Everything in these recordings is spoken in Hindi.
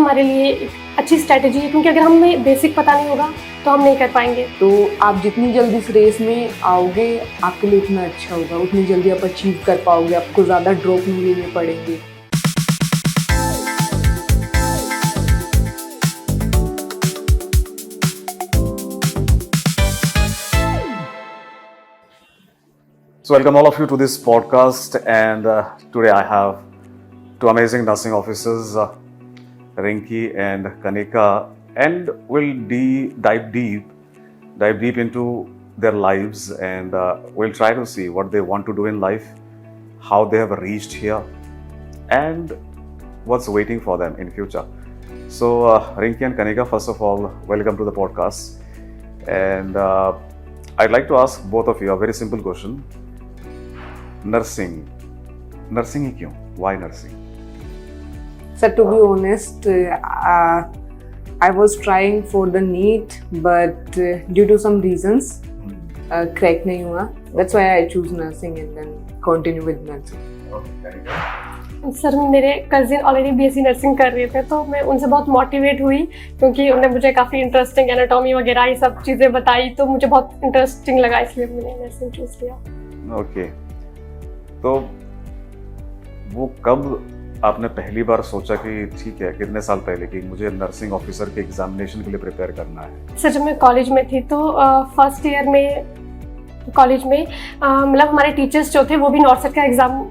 हमारे लिए एक अच्छी स्ट्रैटेजी है, क्योंकि अगर हमें बेसिक पता नहीं होगा तो हम नहीं कर पाएंगे। तो आप जितनी जल्दी इस रेस में आओगे आपके लिए उतना अच्छा होगा, उतनी जल्दी आप अचीव कर पाओगे, आपको ज़्यादा ड्रॉप नहीं लेने पड़ेंगे। So welcome all of you to this podcast, and today I have two amazing nursing officers, Rinki and Kanika, and we'll dive deep into their lives, and we'll try to see what they want to do in life, how they have reached here, and what's waiting for them in future. So Rinki and Kanika, first of all, welcome to the podcast, and I'd like to ask both of you a very simple question. Nursing ही क्यों? Why nursing? Sir, to be honest, I was trying for the NEET, but due to some reasons, crack नहीं हुआ. That's why I choose nursing and then continue with nursing. Sir, मेरे कजिन ऑलरेडी बीएससी नर्सिंग कर रहे थे, तो मैं उनसे बहुत मोटिवेट हुई, क्योंकि उन्होंने मुझे काफ़ी इंटरेस्टिंग एनाटॉमी वगैरह ये सब चीज़ें बताई, तो मुझे बहुत इंटरेस्टिंग लगा, इसलिए मैंने नर्सिंग चूज़ किया। ओके, तो वो कब आपने पहली बार सोचा कि ठीक है, कितने साल पहले कि मुझे नर्सिंग ऑफिसर के एग्जामिनेशन के लिए प्रिपेयर करना है? सर, जब मैं कॉलेज में थी तो फर्स्ट ईयर में कॉलेज में मतलब हमारे टीचर्स जो थे वो भी नॉर्सेट का एग्ज़ाम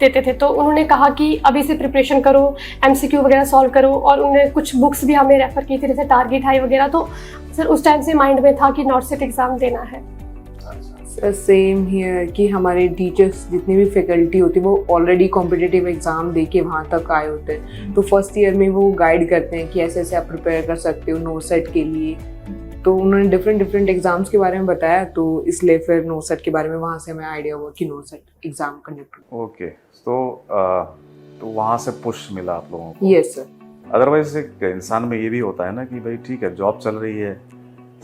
देते थे, तो उन्होंने कहा कि अभी से प्रिपरेशन करो, एमसीक्यू वगैरह सॉल्व करो, और उन्होंने कुछ बुक्स भी हमें रेफ़र की थी, जैसे टारगेट हाई वगैरह। तो सर उस टाइम से माइंड में था कि नॉर्सेट एग्ज़ाम देना है। सेम हियर कि हमारे टीचर्स जितनी भी फैकल्टी होती है वो ऑलरेडी कॉम्पिटिटिव एग्ज़ाम दे के वहाँ तक आए होते हैं, तो फर्स्ट ईयर में वो गाइड करते हैं कि ऐसे ऐसे आप प्रिपेयर कर सकते हो नोसेट के लिए। तो उन्होंने डिफरेंट एग्ज़ाम्स के बारे में बताया, तो इसलिए फिर नोसेट के बारे में वहाँ से हमें आइडिया हुआ कि नोसेट एग्ज़ाम कंडक्ट। ओके, तो वहाँ से पुश मिला आप लोगों को? Yes sir. अदरवाइज एक इंसान में ये भी होता है ना कि भाई ठीक है, जॉब चल रही है,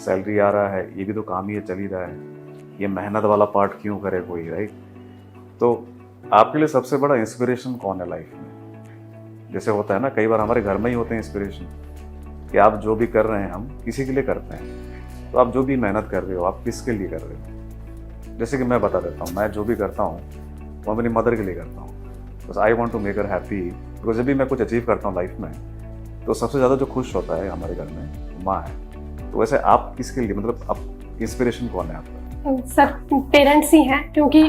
सैलरी आ रहा है, ये भी तो काम ही है, चल ही रहा है, ये मेहनत वाला पार्ट क्यों करे कोई, राइट? तो आपके लिए सबसे बड़ा इंस्पिरेशन कौन है लाइफ में? जैसे होता है ना, कई बार हमारे घर में ही होते हैं इंस्पिरेशन कि आप जो भी कर रहे हैं हम किसी के लिए करते हैं, तो आप जो भी मेहनत कर रहे हो आप किसके लिए कर रहे हो? जैसे कि मैं बता देता हूँ, मैं जो भी करता हूँ वो अपनी मदर के लिए करता हूँ, बस I want to make her happy. Because जब भी मैं कुछ अचीव करता हूँ लाइफ में, तो सबसे ज़्यादा जो खुश होता है हमारे घर में माँ है। तो वैसे आप किसके लिए, मतलब आप इंस्पिरेशन कौन है आपका? सर, पेरेंट्स ही हैं, क्योंकि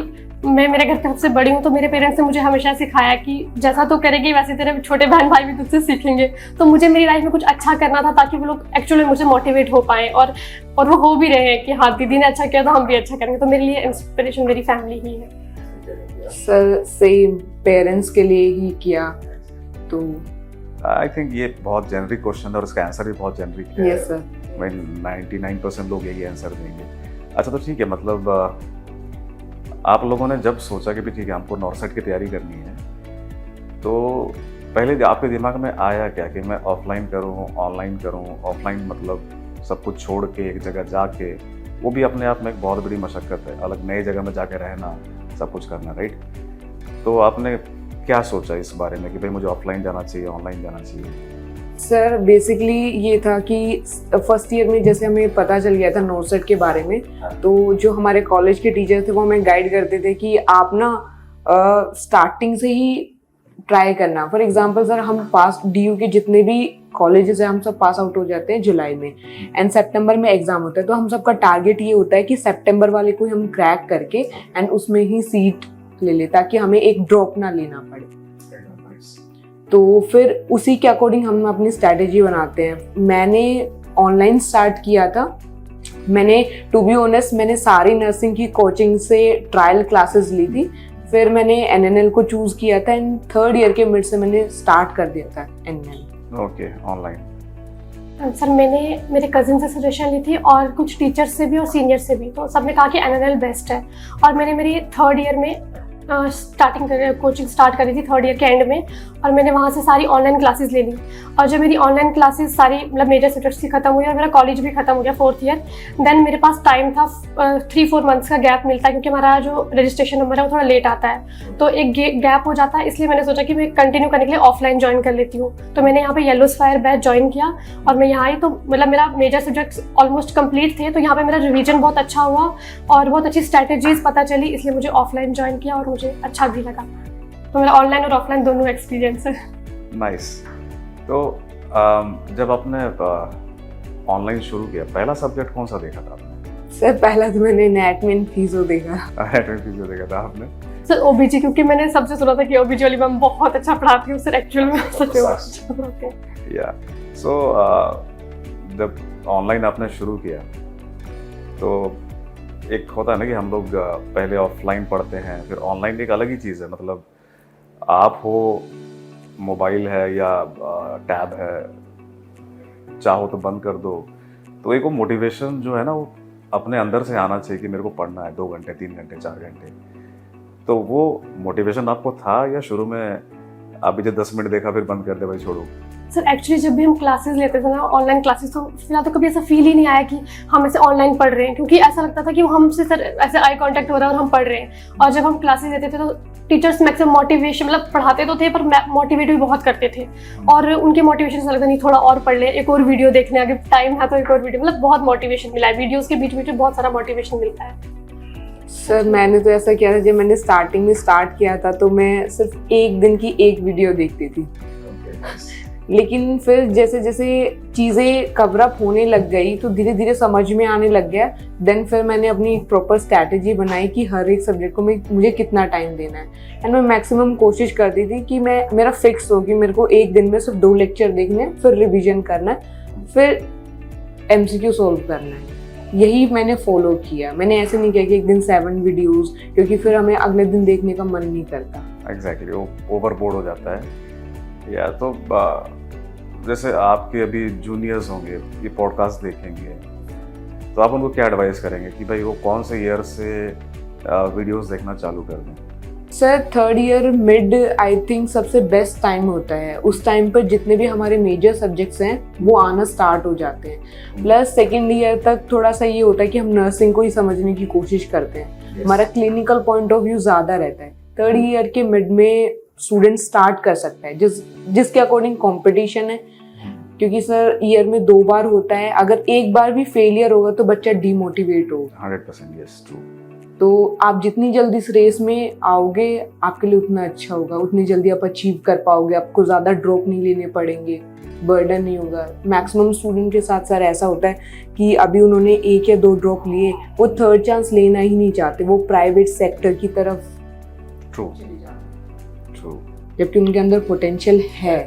मैं मेरे घर पे सबसे बड़ी हूँ, तो मेरे पेरेंट्स ने मुझे हमेशा सिखाया कि जैसा तो करेगी वैसे तेरे छोटे बहन भाई भी तुझसे सीखेंगे। तो मुझे मेरी लाइफ में कुछ अच्छा करना था, ताकि वो लोग एक्चुअली मुझे मोटिवेट हो पाएँ, और वो हो भी रहे हैं कि हाँ दीदी ने अच्छा किया तो हम भी अच्छा करेंगे। तो मेरे लिए इंस्पिरेशन मेरी फैमिली ही है। सर सेम, पेरेंट्स के लिए ही किया। तो आई थिंक ये बहुत जेनरिक क्वेश्चन है और इसका आंसर भी बहुत जेनरिक है। Yes sir. 99% लोग यही आंसर देंगे। अच्छा, तो ठीक है, मतलब आप लोगों ने जब सोचा कि भी ठीक है हमको नॉर्सेट की तैयारी करनी है, तो पहले आपके दिमाग में आया क्या कि मैं ऑफलाइन करूं, ऑनलाइन करूं? ऑफलाइन मतलब सब कुछ छोड़ के एक जगह जाके, वो भी अपने आप में एक बहुत बड़ी मशक्क़त है, अलग नई जगह में जाके रहना, सब कुछ करना, राइट? तो आपने क्या सोचा इस बारे में कि भाई मुझे ऑफलाइन जाना चाहिए, ऑनलाइन जाना चाहिए? सर बेसिकली ये था कि फर्स्ट ईयर में जैसे हमें पता चल गया था नोसेट के बारे में, तो जो हमारे कॉलेज के टीचर थे वो हमें गाइड करते थे कि आप ना स्टार्टिंग से ही ट्राई करना। फॉर एग्जांपल सर, हम पास डीयू के जितने भी कॉलेजेस हैं हम सब पास आउट हो जाते हैं जुलाई में, एंड सितंबर में एग्जाम होता है। तो हम सबका टारगेट ये होता है कि सितंबर वाले को हम क्रैक करके एंड उसमें ही सीट ले ले, ताकि हमें एक ड्रॉप ना लेना पड़े। तो फिर उसी के अकॉर्डिंग हम अपनी स्ट्रैटेजी बनाते हैं। मैंने ऑनलाइन स्टार्ट किया था। मैंने टू बी ऑनेस्ट मैंने सारी नर्सिंग की कोचिंग से ट्रायल क्लासेस ली थी, फिर मैंने एनएनएल को चूज़ किया था, एंड थर्ड ईयर के मिड से मैंने स्टार्ट कर दिया था एनएनएल। Okay, online. सर, मैंने मेरे कजिन से सजेशन ली थी, और कुछ टीचर्स से भी और सीनियर से भी, तो सबने कहा कि एनएनएल बेस्ट है। और मैंने मेरी थर्ड ईयर में स्टार्टिंग कोचिंग स्टार्ट करी थी थर्ड ईयर के एंड में, और मैंने वहाँ से सारी ऑनलाइन क्लासेस ले ली। और जब मेरी ऑनलाइन क्लासेस सारी मतलब मेजर सब्जेक्ट्स की खत्म हुई और मेरा कॉलेज भी खत्म हो गया फोर्थ ईयर, देन मेरे पास टाइम था 3-4 मंथ्स का गैप मिलता है, क्योंकि हमारा जो रजिस्ट्रेशन नंबर है वो थोड़ा लेट आता है, तो एक गैप हो जाता है। इसलिए मैंने सोचा कि मैं कंटिन्यू करने के लिए ऑफलाइन ज्वाइन कर लेती हूँ। तो मैंने यहाँ पे येलो स्फायर बैच ज्वाइन किया और मैं यहाँ आई, तो मतलब मेरा मेजर सब्जेक्ट्स ऑलमोस्ट कंप्लीट थे, तो यहाँ पे मेरा रिवीजन बहुत अच्छा हुआ और बहुत अच्छी स्ट्रैटेजीज पता चली, इसलिए मुझे ऑफलाइन ज्वाइन किया और मुझे अच्छा भी लगा। तो मेरा ऑनलाइन और ऑफलाइन दोनों एक्सपीरियंस है। नाइस। तो जब आपने ऑनलाइन शुरू किया, पहला सब्जेक्ट कौन सा देखा था आपने? सर पहला तो मैंने नेट में फिजियो देखा। नेट में फिजियो देखा था आपने? सर ओबीजी, क्योंकि मैंने सबसे सुना था कि ओबीजी वाली मैम बहुत अच्छा पढ़ाती हूँ। सर एक्चुअल में सच में अच्छा पढ़ाते हैं। या सो जब ऑनलाइन आपने शुरू किया तो एक होता है ना कि हम लोग पहले ऑफलाइन पढ़ते हैं, फिर ऑनलाइन एक अलग ही चीज़ है। मतलब आप हो, मोबाइल है या टैब है, चाहो तो बंद कर दो, तो एक वो मोटिवेशन जो है ना वो अपने अंदर से आना चाहिए कि मेरे को पढ़ना है 2 घंटे 3 घंटे 4 घंटे। तो वो मोटिवेशन आपको था या शुरू में आप जो 10 मिनट देखा फिर बंद कर दे भाई छोड़ो? सर एक्चुअली जब भी हम क्लासेस लेते थे ना ऑनलाइन क्लासेस, तो फिलहाल तो कभी ऐसा फील ही नहीं आया कि हम ऐसे ऑनलाइन पढ़ रहे हैं, क्योंकि ऐसा लगता था कि हमसे सर ऐसे आई कांटेक्ट हो रहा है और हम पढ़ रहे हैं। और जब हम क्लासेस लेते थे तो टीचर्स मैक्सिमम मोटिवेशन मतलब पढ़ाते तो थे पर मोटिवेट भी बहुत करते थे, और उनके मोटिवेशन से लगता नहीं थोड़ा और पढ़ ले, एक और वीडियो देखने, अगर टाइम है तो एक और वीडियो, मतलब बहुत मोटिवेशन मिला है। वीडियोज़ के बीच बीच में बहुत सारा मोटिवेशन मिलता है। सर मैंने तो ऐसा किया था, जब मैंने स्टार्टिंग में स्टार्ट किया था तो मैं सिर्फ एक दिन की एक वीडियो देखती थी। लेकिन फिर जैसे जैसे चीज़ें कवर अप होने लग गई तो धीरे धीरे समझ में आने लग गया। देन फिर मैंने अपनी एक प्रॉपर स्ट्रैटेजी बनाई कि हर एक सब्जेक्ट को मुझे कितना टाइम देना है, एंड मैं मैक्सिमम कोशिश करती थी कि मेरा फिक्स हो कि मेरे को एक दिन में सिर्फ 2 लेक्चर देखने हैं, फिर रिविजन करना है, फिर MCQ सोल्व करना है। यही मैंने फॉलो किया। मैंने ऐसे नहीं किया कि एक दिन 7 वीडियोस, क्योंकि फिर हमें अगले दिन देखने का मन नहीं करता। एग्जैक्टली, वो ओवरबोर्ड हो जाता है। या तो जैसे आपके अभी जूनियर्स होंगे, ये पॉडकास्ट देखेंगे, तो आप उनको क्या एडवाइस करेंगे कि भाई वो कौन से ईयर से वीडियोस देखना चालू कर दें? Sir 3rd year mid I think सबसे बेस्ट टाइम होता है। उस टाइम पर जितने भी हमारे मेजर सब्जेक्ट्स हैं वो आना स्टार्ट हो जाते हैं। प्लस 2nd ईयर तक थोड़ा सा ये होता है कि हम नर्सिंग को ही समझने की कोशिश करते हैं। हमारा क्लिनिकल पॉइंट ऑफ व्यू ज़्यादा रहता है। 3rd ईयर के मिड में स्टूडेंट स्टार्ट कर सकता है जिसके अकॉर्डिंग कंपटीशन है, क्योंकि सर ईयर में 2 बार होता है। अगर एक बार भी फेलियर होगा तो बच्चा डिमोटिवेट होगा। 100% यस, ट्रू। तो आप जितनी जल्दी इस रेस में आओगे आपके लिए उतना अच्छा होगा, उतनी जल्दी आप अचीव कर पाओगे। आपको ज़्यादा ड्रॉप नहीं लेने पड़ेंगे, बर्डन नहीं होगा। मैक्सिमम स्टूडेंट के साथ सर ऐसा होता है कि अभी उन्होंने 1 या 2 ड्रॉप लिए, वो 3rd चांस लेना ही नहीं चाहते, वो प्राइवेट सेक्टर की तरफ ट्रू ट्रू, जबकि उनके अंदर पोटेंशियल है।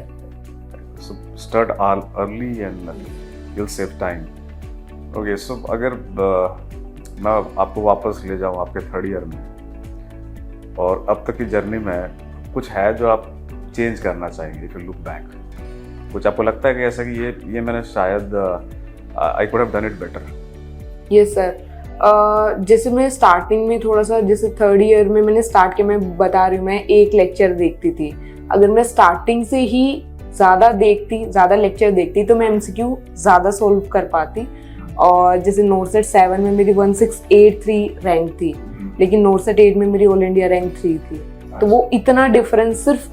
So start early and you'll save time. Okay, so अगर मैं आपको वापस ले जाऊँ आपके 3rd ईयर में और अब तक की जर्नी में, कुछ है जो आप चेंज करना चाहेंगे? If you look back, कुछ आपको लगता है कि ऐसा कि ये मैंने शायद I could have done it better? Yes sir. जैसे मैं स्टार्टिंग में थोड़ा सा, जैसे 3rd ईयर में मैंने स्टार्ट किया, मैं बता रही हूँ मैं 1 लेक्चर देखती थी। अगर मैं स्टार्टिंग से ही ज़्यादा लेक्चर देखती तो मैं MCQ ज़्यादा सोल्व कर पाती। और जैसे नोटसेट 7 में मेरी 1683 रैंक थी, लेकिन नोटसेट 8 में मेरी ऑल इंडिया रैंक 3 थी। तो वो इतना डिफरेंस सिर्फ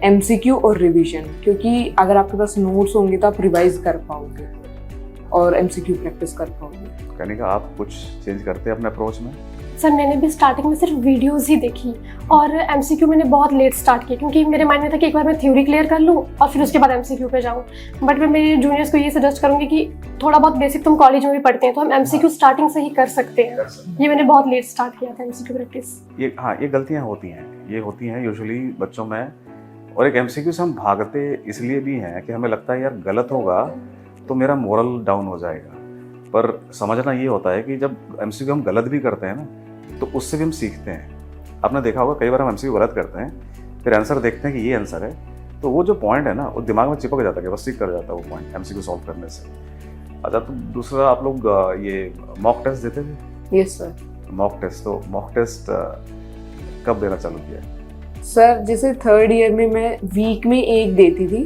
MCQ और रिवीजन, क्योंकि अगर आपके पास नोट्स होंगे तो आप रिवाइज कर पाओगे और MCQ प्रैक्टिस कर पाओगे। कहने का आप कुछ चेंज करते हैं अपने अप्रोच में? सर मैंने भी स्टार्टिंग में सिर्फ वीडियोस ही देखी और MCQ मैंने बहुत लेट स्टार्ट किया, क्योंकि मेरे माइंड में था कि एक बार मैं थ्योरी क्लियर कर लूँ और फिर उसके बाद MCQ पे जाऊँ। बट मैं मेरे जूनियर्स को ये सजेस्ट करूँगी कि थोड़ा बहुत बेसिक तुम कॉलेज में भी पढ़ते हैं तो हम MCQ स्टार्टिंग से ही कर सकते हैं। ये मैंने बहुत लेट स्टार्ट किया था MCQ प्रैक्टिस। ये गलतियाँ होती हैं यूजुअली बच्चों में। और एक MCQ से हम भागते इसलिए भी हैं कि हमें लगता है यार गलत होगा तो मेरा मोरल डाउन हो जाएगा। पर समझना ये होता है कि जब MCQ हम गलत भी करते हैं ना तो उससे भी हम सीखते हैं। आपने देखा होगा कई बार हम MCQ गलत करते हैं, फिर आंसर देखते हैं कि ये आंसर है, तो वो जो पॉइंट है ना वो दिमाग में चिपक जाता है, बस स्टिक कर जाता है वो पॉइंट MCQ सॉल्व करने से। अच्छा, तो दूसरा आप लोग ये मॉक टेस्ट देते थे? Yes sir. मॉक टेस्ट, तो मॉक टेस्ट कब देना चालू किया? सर जैसे थर्ड ईयर में मैं वीक में एक देती थी,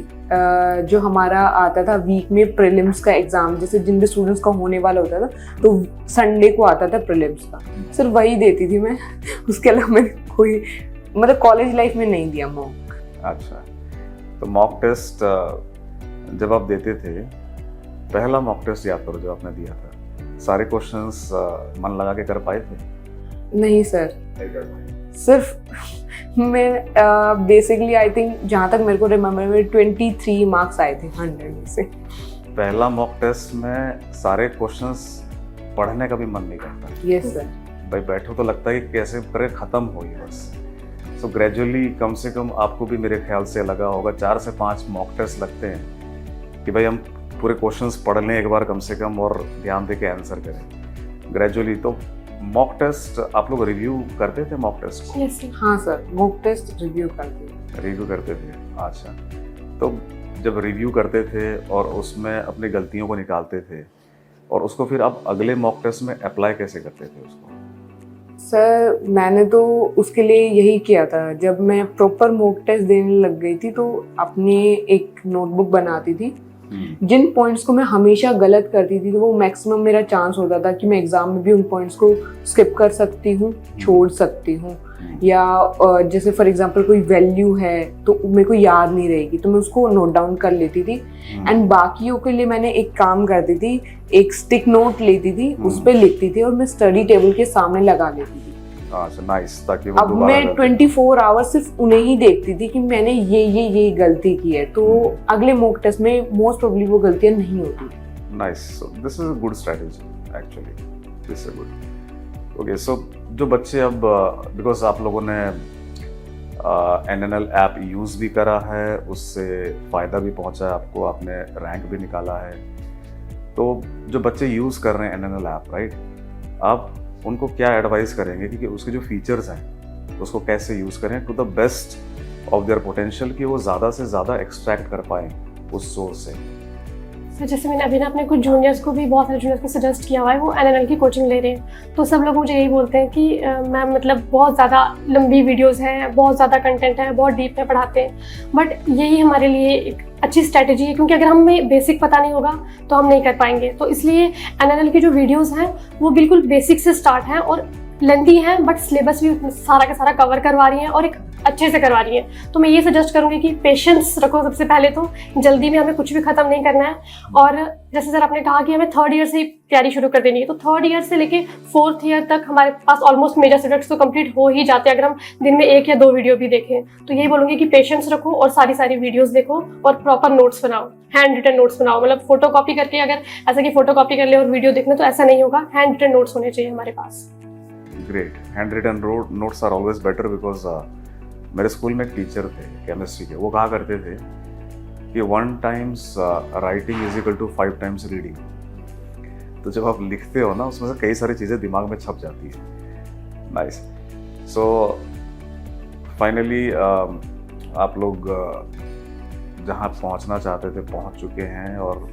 जो हमारा आता था वीक में प्रीलिम्स का एग्जाम, जैसे जिन भी स्टूडेंट्स का होने वाला होता था तो संडे को आता था प्रीलिम्स का, सर वही देती थी मैं। उसके अलावा मैंने कोई मतलब कॉलेज लाइफ में नहीं दिया मॉक। अच्छा, तो मॉक टेस्ट जब आप देते थे, पहला मॉक टेस्ट याद करो जब आपने दिया था, सारे क्वेश्चंस मन लगा के कर पाए थे? नहीं सर, सिर्फ मैं बेसिकली आई थिंक जहाँ तक मेरे को रिमेम्बर में 23 मार्क्स आए थे 100 में से। पहला मॉक टेस्ट में सारे क्वेश्चंस पढ़ने का भी मन नहीं करता। Yes sir. भाई बैठो तो लगता है कि कैसे करे खत्म हो ये बस। सो ग्रेजुअली कम से कम आपको भी मेरे ख्याल से लगा होगा 4 से 5 मॉक टेस्ट लगते हैं कि भाई हम पूरे क्वेश्चंस पढ़ लें एक बार कम से कम और ध्यान दे के आंसर करें ग्रेजुअली। तो मॉक टेस्ट आप लोग रिव्यू करते थे मॉक टेस्ट को? Yes sir. हाँ सर, मॉक टेस्ट रिव्यू करते थे। अच्छा, तो जब रिव्यू करते थे और उसमें अपनी गलतियों को निकालते थे और उसको फिर आप अगले मॉक टेस्ट में अप्लाई कैसे करते थे उसको? सर मैंने तो उसके लिए यही किया था, जब मैं प्रॉपर मॉक टेस्ट देने लग गई थी तो अपनी एक नोटबुक बनाती थी, जिन पॉइंट्स को मैं हमेशा गलत करती थी तो वो मैक्सिमम मेरा चांस होता था कि मैं एग्जाम में भी उन पॉइंट्स को स्किप कर सकती हूँ, छोड़ सकती हूँ, या जैसे फॉर एग्जांपल कोई वैल्यू है तो मेरे को याद नहीं रहेगी तो मैं उसको नोट डाउन कर लेती थी। एंड बाकियों के लिए मैंने एक काम करती थी, एक स्टिक नोट लेती थी, उस पर लिखती थी और मैं स्टडी टेबल के सामने लगा लेती थी। अच्छा, नाइस। ताकि वो अब मैं 24 आवर्स सिर्फ उन्हें ही देखती थी कि मैंने ये गलती की है, तो अगले मॉक टेस्ट में मोस्ट प्रोबेबली वो गलतियां नहीं होती। Nice, this is a good strategy actually, this is good. Okay, so जो बच्चे अब बिकॉज आप लोगों ने NNL ऐप यूज़ भी करा है, उससे फ़ायदा भी पहुंचा है आपको, आपने रैंक भी निकाला है, तो जो बच्चे यूज़ कर रहे हैं NNL ऐप, राइट, आप उनको क्या एडवाइस करेंगे कि उसके जो फीचर्स हैं उसको कैसे यूज़ करें to the best of their potential, कि वो ज़्यादा से ज़्यादा एक्सट्रैक्ट कर पाएँ उस सोर्स से? तो जैसे मैंने अभी ना अपने कुछ जूनियर्स को भी, बहुत सारे जूनियर्स को सजेस्ट किया हुआ है, वो NNL की कोचिंग ले रहे हैं, तो सब लोग मुझे यही बोलते हैं कि मैम मतलब बहुत ज़्यादा लंबी वीडियोस हैं, बहुत ज़्यादा कंटेंट है, बहुत डीप में पढ़ाते हैं, बट यही हमारे लिए एक अच्छी स्ट्रैटेजी है, क्योंकि अगर हमें बेसिक पता नहीं होगा तो हम नहीं कर पाएंगे। तो इसलिए NNL की जो वीडियोज़ हैं वो बिल्कुल बेसिक से स्टार्ट हैं और लेंथी हैं, बट सिलेबस भी सारा का सारा कवर करवा रही हैं और एक अच्छे से करवा रही हैं। तो मैं ये सजेस्ट करूँगी कि पेशेंस रखो सबसे पहले, तो जल्दी में हमें कुछ भी खत्म नहीं करना है। और जैसे सर आपने कहा कि हमें थर्ड ईयर से ही तैयारी शुरू कर देनी है, तो थर्ड ईयर से लेके फोर्थ ईयर तक हमारे पास ऑलमोस्ट मेजर सब्जेक्ट्स तो कंप्लीट हो ही जाते हैं अगर हम दिन में 1 या 2 वीडियो भी देखें। तो यही बोलूँगी कि पेशेंस रखो और सारी वीडियोज़ देखो और प्रॉपर नोट्स बनाओ, हैंड रिटन नोट्स बनाओ। मतलब फोटो कॉपी करके, अगर ऐसा कि फोटो कॉपी कर ले और वीडियो देखना, तो ऐसा नहीं होगा, हैंड रिटन नोट्स होने चाहिए हमारे पास। Great, handwritten notes are always better because मेरे स्कूल में एक टीचर थे केमिस्ट्री के, वो कहा करते थे कि 1 times writing is equal to 5 times reading. तो जब आप लिखते हो ना, उसमें से कई सारी चीज़ें दिमाग में छप जाती है। नाइस। सो फाइनली आप लोग जहाँ पहुँचना चाहते थे पहुँच चुके हैं और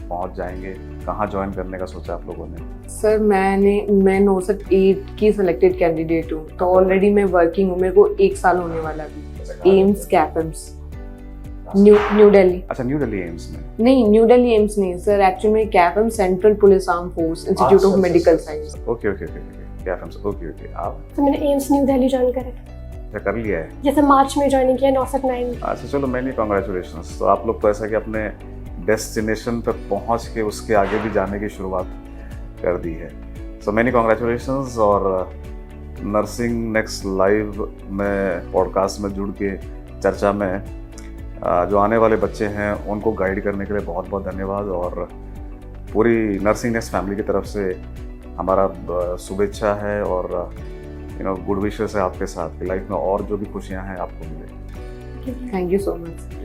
पहुँच जाएंगे। कहाँ ज्वाइन करने का सोचा आप लोगों ने? सर मैं नोसट 8 की सिलेक्टेड कैंडिडेट हूँ, तो ऑलरेडी मैं वर्किंग हूँ, मेरे को 1 साल होने वाला भी। AIIMS CAPFIMS, New Delhi. अच्छा, न्यू दिल्ली एम्स में? नहीं, न्यू दिल्ली एम्स नहीं सर, एक्चुअली में CAPFIMS, central police arm force institute of medical science. Okay, CAPFIMS, okay. आप? तो मैंने एम्स न्यू दिल्ली ज्वाइन करा, कर लिया है? जैसे मार्च में ज्वाइनिंग किया, 9/9। अच्छा, चलो मैनी कॉन्ग्रेचुलेशंस। तो आप लोग तो ऐसा कि अपने डेस्टिनेशन पर पहुंच के उसके आगे भी जाने की शुरुआत कर दी है। So many congratulations. और नर्सिंग नेक्स्ट लाइव में पॉडकास्ट में जुड़ के चर्चा में जो आने वाले बच्चे हैं उनको गाइड करने के लिए बहुत बहुत धन्यवाद। और पूरी नर्सिंग नेक्स्ट फैमिली की तरफ से हमारा शुभेच्छा है और गुड विशेस है आपके साथ कि लाइफ में और जो भी खुशियां हैं आपको मिले। Thank you so much.